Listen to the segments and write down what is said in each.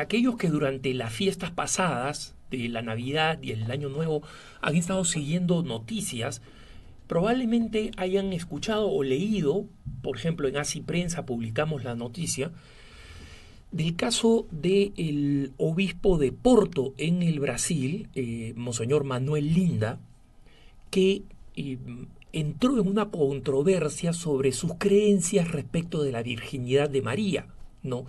aquellos que durante las fiestas pasadas de la Navidad y el Año Nuevo han estado siguiendo noticias, probablemente hayan escuchado o leído, por ejemplo en Así Prensa publicamos la noticia, del caso del obispo de Porto en el Brasil, Monseñor Manuel Linda, que entró en una controversia sobre sus creencias respecto de la virginidad de María, ¿no?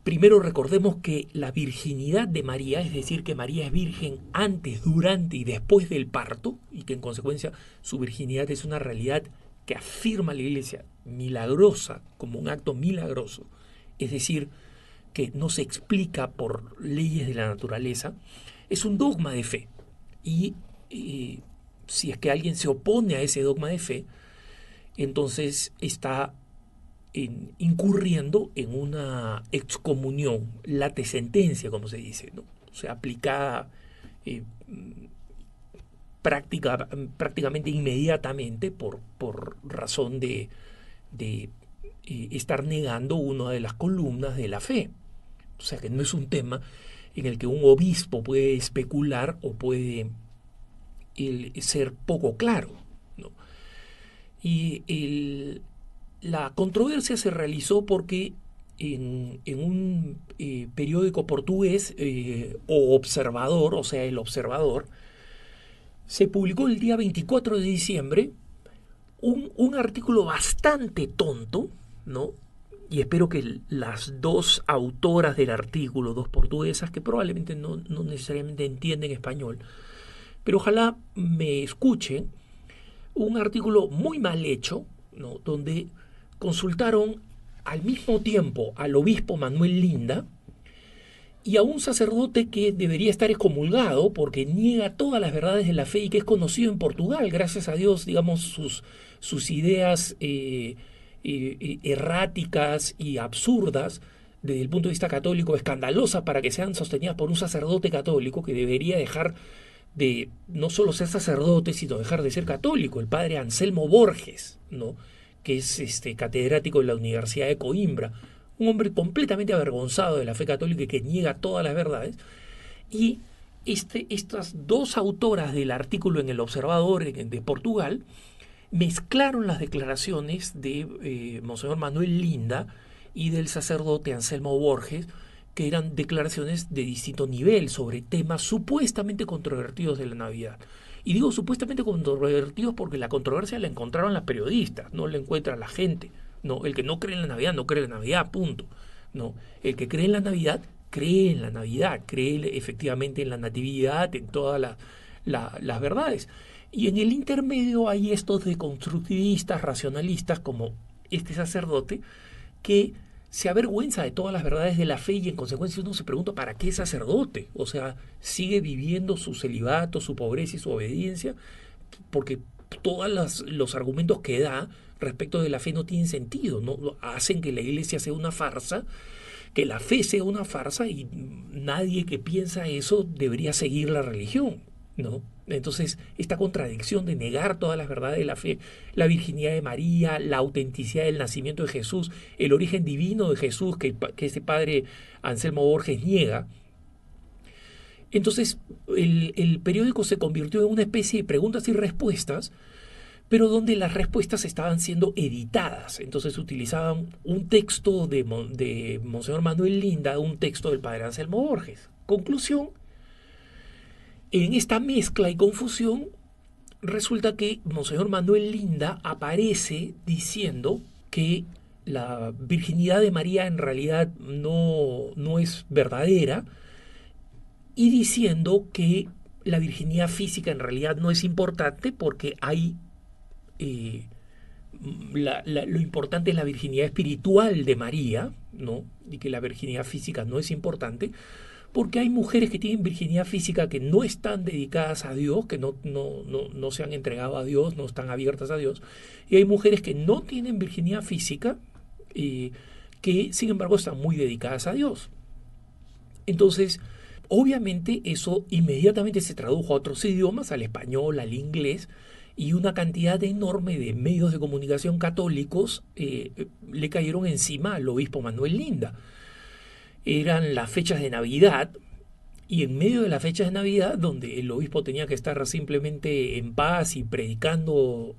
Primero recordemos que la virginidad de María, es decir, que María es virgen antes, durante y después del parto, y que en consecuencia su virginidad es una realidad que afirma la Iglesia milagrosa, como un acto milagroso, es decir, que no se explica por leyes de la naturaleza, es un dogma de fe. Y si es que alguien se opone a ese dogma de fe, entonces está incurriendo en una excomunión, late sentencia, como se dice, ¿no? O sea, aplicada prácticamente inmediatamente por razón de estar negando una de las columnas de la fe. O sea, que no es un tema en el que un obispo puede especular o puede ser poco claro, ¿no? Y la controversia se realizó porque en un periódico portugués o observador, o sea, El Observador, se publicó el día 24 de diciembre un artículo bastante tonto, ¿no? Y espero que las dos autoras del artículo, dos portuguesas, que probablemente no necesariamente entienden español, pero ojalá me escuchen, un artículo muy mal hecho, ¿no? Donde consultaron al mismo tiempo al obispo Manuel Linda y a un sacerdote que debería estar excomulgado porque niega todas las verdades de la fe y que es conocido en Portugal, gracias a Dios, digamos, sus ideas erráticas y absurdas desde el punto de vista católico, escandalosas para que sean sostenidas por un sacerdote católico que debería dejar de no solo ser sacerdote, sino dejar de ser católico, el padre Anselmo Borges, ¿no? Que es catedrático de la Universidad de Coimbra, un hombre completamente avergonzado de la fe católica y que niega todas las verdades. Y estas dos autoras del artículo en El Observador de Portugal mezclaron las declaraciones de Monseñor Manuel Linda y del sacerdote Anselmo Borges, que eran declaraciones de distinto nivel sobre temas supuestamente controvertidos de la Navidad. Y digo supuestamente controvertidos porque la controversia la encontraron las periodistas, no la encuentra la gente. No, el que no cree en la Navidad no cree en la Navidad, punto. No, el que cree en la Navidad cree en la Navidad, cree efectivamente en la natividad, en todas las verdades. Y en el intermedio hay estos deconstructivistas, racionalistas, como este sacerdote, que se avergüenza de todas las verdades de la fe y en consecuencia uno se pregunta ¿para qué sacerdote? O sea, sigue viviendo su celibato, su pobreza y su obediencia porque todos los argumentos que da respecto de la fe no tienen sentido, ¿no? Hacen que la iglesia sea una farsa, que la fe sea una farsa y nadie que piensa eso debería seguir la religión, ¿no? Entonces, esta contradicción de negar todas las verdades de la fe, la virginidad de María, la autenticidad del nacimiento de Jesús, el origen divino de Jesús que este padre Anselmo Borges niega. Entonces, el periódico se convirtió en una especie de preguntas y respuestas, pero donde las respuestas estaban siendo editadas. Entonces utilizaban un texto de Monseñor Manuel Linda, un texto del padre Anselmo Borges. Conclusión, en esta mezcla y confusión, resulta que Monseñor Manuel Linda aparece diciendo que la virginidad de María en realidad no es verdadera y diciendo que la virginidad física en realidad no es importante porque hay lo importante es la virginidad espiritual de María, ¿no? Y que la virginidad física no es importante porque hay mujeres que tienen virginidad física que no están dedicadas a Dios, que no se han entregado a Dios, no están abiertas a Dios, y hay mujeres que no tienen virginidad física, que sin embargo están muy dedicadas a Dios. Entonces, obviamente eso inmediatamente se tradujo a otros idiomas, al español, al inglés, y una cantidad enorme de medios de comunicación católicos le cayeron encima al obispo Manuel Linda. eran las fechas de Navidad, y en medio de las fechas de Navidad, donde el obispo tenía que estar simplemente en paz y predicando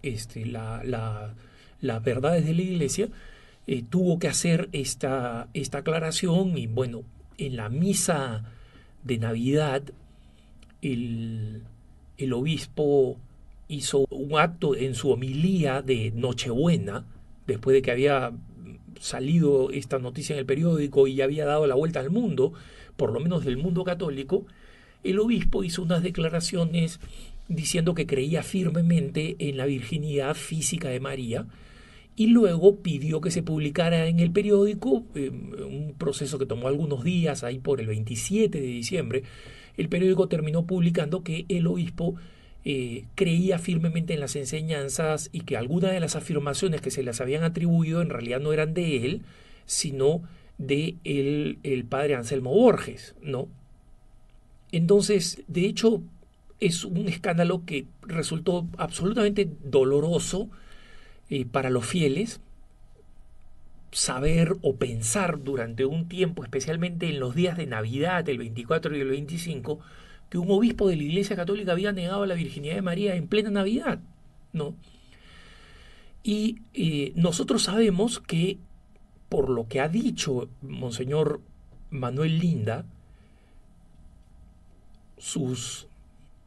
las verdades de la iglesia, tuvo que hacer esta aclaración. Y bueno, en la misa de Navidad, el, el obispo hizo un acto en su homilía de Nochebuena, después de que había salido esta noticia en el periódico y había dado la vuelta al mundo, por lo menos del mundo católico. El obispo hizo unas declaraciones diciendo que creía firmemente en la virginidad física de María, y luego pidió que se publicara en el periódico, un proceso que tomó algunos días, ahí por el 27 de diciembre. El periódico terminó publicando que el obispo creía firmemente en las enseñanzas, y que algunas de las afirmaciones que se les habían atribuido en realidad no eran de él, sino de el padre Anselmo Borges, ¿no? Entonces, de hecho, es un escándalo que resultó absolutamente doloroso para los fieles, saber o pensar durante un tiempo, especialmente en los días de Navidad, el 24 y el 25, que un obispo de la Iglesia Católica había negado la virginidad de María en plena Navidad, ¿no? Y nosotros sabemos que, por lo que ha dicho Monseñor Manuel Linda, sus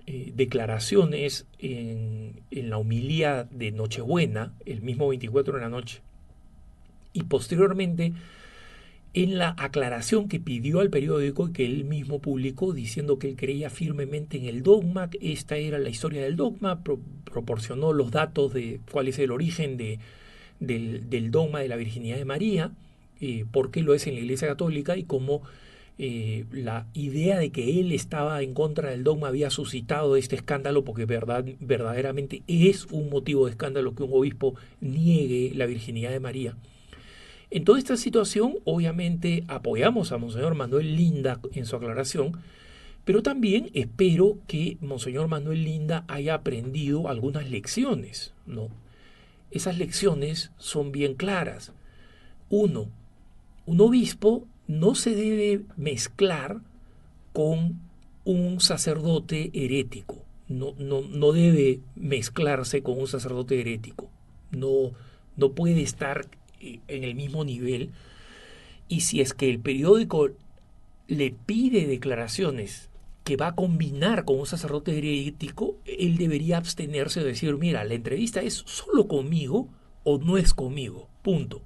declaraciones en la homilía de Nochebuena, el mismo 24 de la noche, y posteriormente en la aclaración que pidió al periódico y que él mismo publicó, diciendo que él creía firmemente en el dogma. Esta era la historia del dogma, proporcionó los datos de cuál es el origen del dogma de la virginidad de María, por qué lo es en la Iglesia Católica, y cómo la idea de que él estaba en contra del dogma había suscitado este escándalo, porque verdaderamente es un motivo de escándalo que un obispo niegue la virginidad de María. En toda esta situación, obviamente, apoyamos a Monseñor Manuel Linda en su aclaración, pero también espero que Monseñor Manuel Linda haya aprendido algunas lecciones, ¿no? Esas lecciones son bien claras. Uno, un obispo no se debe mezclar con un sacerdote herético. No debe mezclarse con un sacerdote herético. No puede estar en el mismo nivel. Y si es que el periódico le pide declaraciones que va a combinar con un sacerdote herético, él debería abstenerse de decir: mira, la entrevista es solo conmigo o no es conmigo, punto.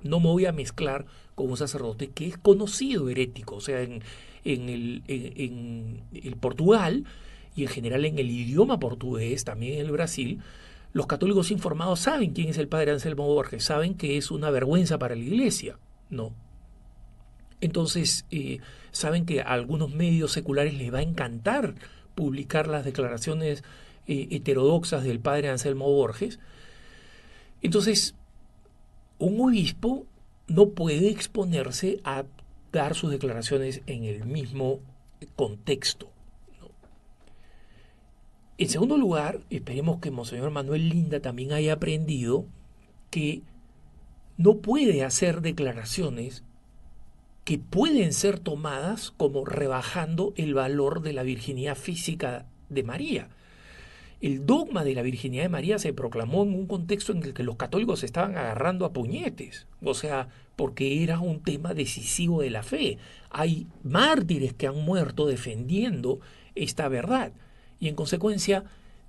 No me voy a mezclar con un sacerdote que es conocido herético. O sea, en el Portugal, y en general en el idioma portugués, también en el Brasil, los católicos informados saben quién es el padre Anselmo Borges, saben que es una vergüenza para la iglesia, ¿no? Entonces, saben que a algunos medios seculares les va a encantar publicar las declaraciones heterodoxas del padre Anselmo Borges. Entonces, un obispo no puede exponerse a dar sus declaraciones en el mismo contexto, ¿no? En segundo lugar, esperemos que Monseñor Manuel Linda también haya aprendido que no puede hacer declaraciones que pueden ser tomadas como rebajando el valor de la virginidad física de María. El dogma de la virginidad de María se proclamó en un contexto en el que los católicos se estaban agarrando a puñetes, o sea, porque era un tema decisivo de la fe. Hay mártires que han muerto defendiendo esta verdad, y en consecuencia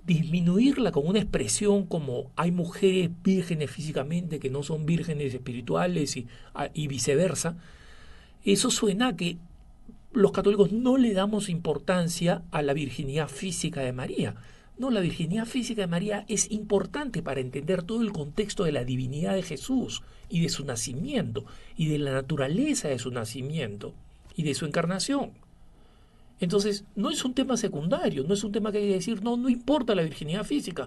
disminuirla con una expresión como hay mujeres vírgenes físicamente que no son vírgenes espirituales y viceversa, eso suena a que los católicos no le damos importancia a la virginidad física de María. No, la virginidad física de María es importante para entender todo el contexto de la divinidad de Jesús y de su nacimiento y de la naturaleza de su nacimiento y de su encarnación. Entonces, no es un tema secundario, no es un tema que hay que decir: no importa la virginidad física.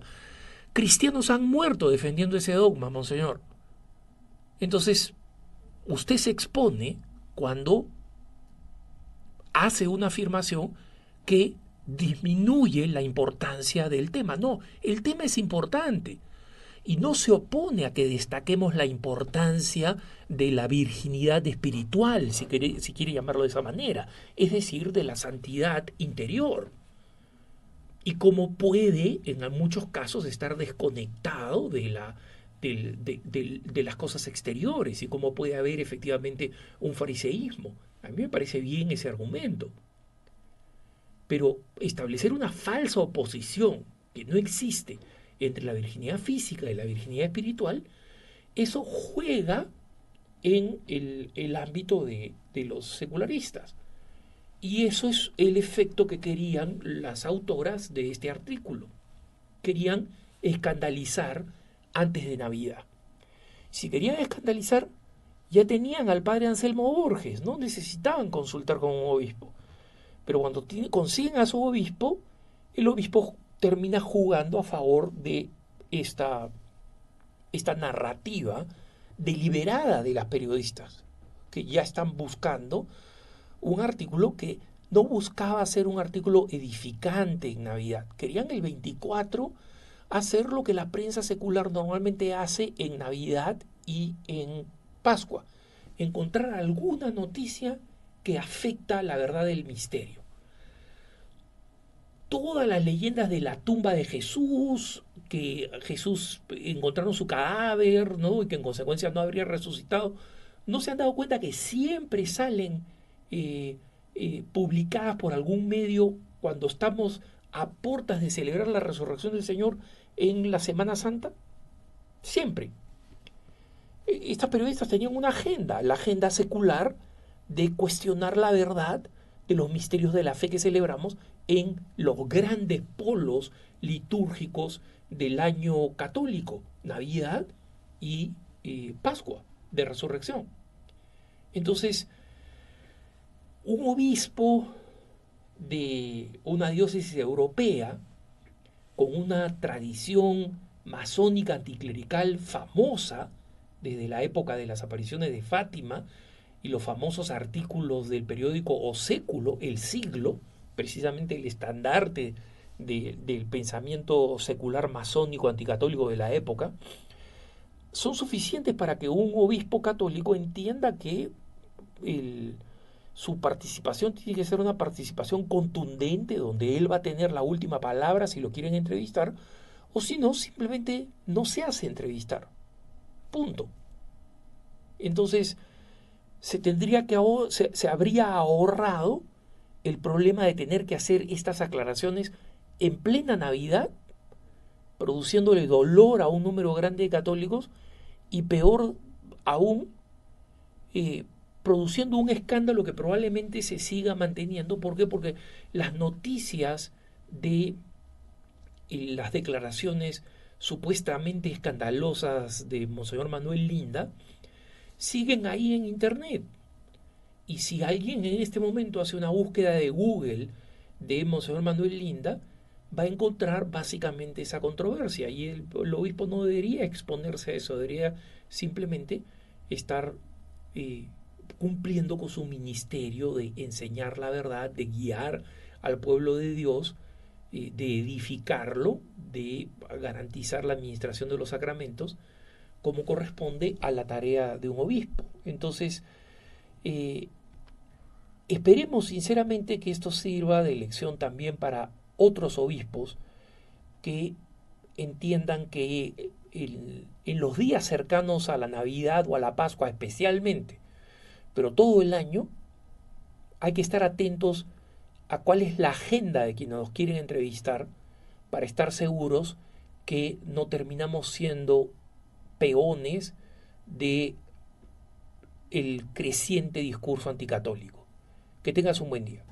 Cristianos han muerto defendiendo ese dogma, monseñor. Entonces, usted se expone cuando hace una afirmación que disminuye la importancia del tema. No, el tema es importante. y no se opone a que destaquemos la importancia de la virginidad espiritual, si quiere llamarlo de esa manera, es decir, de la santidad interior. Y cómo puede, en muchos casos, estar desconectado de las cosas exteriores y cómo puede haber efectivamente un fariseísmo. A mí me parece bien ese argumento. Pero establecer una falsa oposición que no existe entre la virginidad física y la virginidad espiritual, eso juega en el ámbito de los secularistas. Y eso es el efecto que querían las autoras de este artículo. Querían escandalizar antes de Navidad. Si querían escandalizar, ya tenían al padre Anselmo Borges, no necesitaban consultar con un obispo. Pero cuando consiguen a su obispo, el obispo termina jugando a favor de esta narrativa deliberada de las periodistas, que ya están buscando un artículo que no buscaba ser un artículo edificante en Navidad. Querían el 24 hacer lo que la prensa secular normalmente hace en Navidad y en Pascua. Encontrar alguna noticia que afecta la verdad del misterio. Todas las leyendas de la tumba de Jesús, que Jesús encontraron su cadáver, ¿no? Y que en consecuencia no habría resucitado, no se han dado cuenta que siempre salen publicadas por algún medio cuando estamos a puertas de celebrar la resurrección del Señor en la Semana Santa. Siempre. Estas periodistas tenían una agenda, la agenda secular de cuestionar la verdad de los misterios de la fe que celebramos en los grandes polos litúrgicos del año católico, Navidad y Pascua de Resurrección. Entonces, un obispo de una diócesis europea con una tradición masónica anticlerical famosa desde la época de las apariciones de Fátima y los famosos artículos del periódico O Século, El Siglo, precisamente el estandarte del pensamiento secular masónico anticatólico de la época, son suficientes para que un obispo católico entienda que su participación tiene que ser una participación contundente, donde él va a tener la última palabra si lo quieren entrevistar, o si no, simplemente no se hace entrevistar. Punto. Entonces, se habría ahorrado el problema de tener que hacer estas aclaraciones en plena Navidad, produciéndole dolor a un número grande de católicos y peor aún, produciendo un escándalo que probablemente se siga manteniendo. ¿Por qué? Porque las noticias de las declaraciones supuestamente escandalosas de Monseñor Manuel Linda siguen ahí en internet. Y si alguien en este momento hace una búsqueda de Google de Monseñor Manuel Linda, va a encontrar básicamente esa controversia. Y el obispo no debería exponerse a eso, debería simplemente estar cumpliendo con su ministerio de enseñar la verdad, de guiar al pueblo de Dios, de edificarlo, de garantizar la administración de los sacramentos, como corresponde a la tarea de un obispo. Entonces, esperemos sinceramente que esto sirva de lección también para otros obispos que entiendan que en los días cercanos a la Navidad o a la Pascua especialmente, pero todo el año, hay que estar atentos a cuál es la agenda de quienes nos quieren entrevistar para estar seguros que no terminamos siendo peones de el creciente discurso anticatólico. Que tengas un buen día.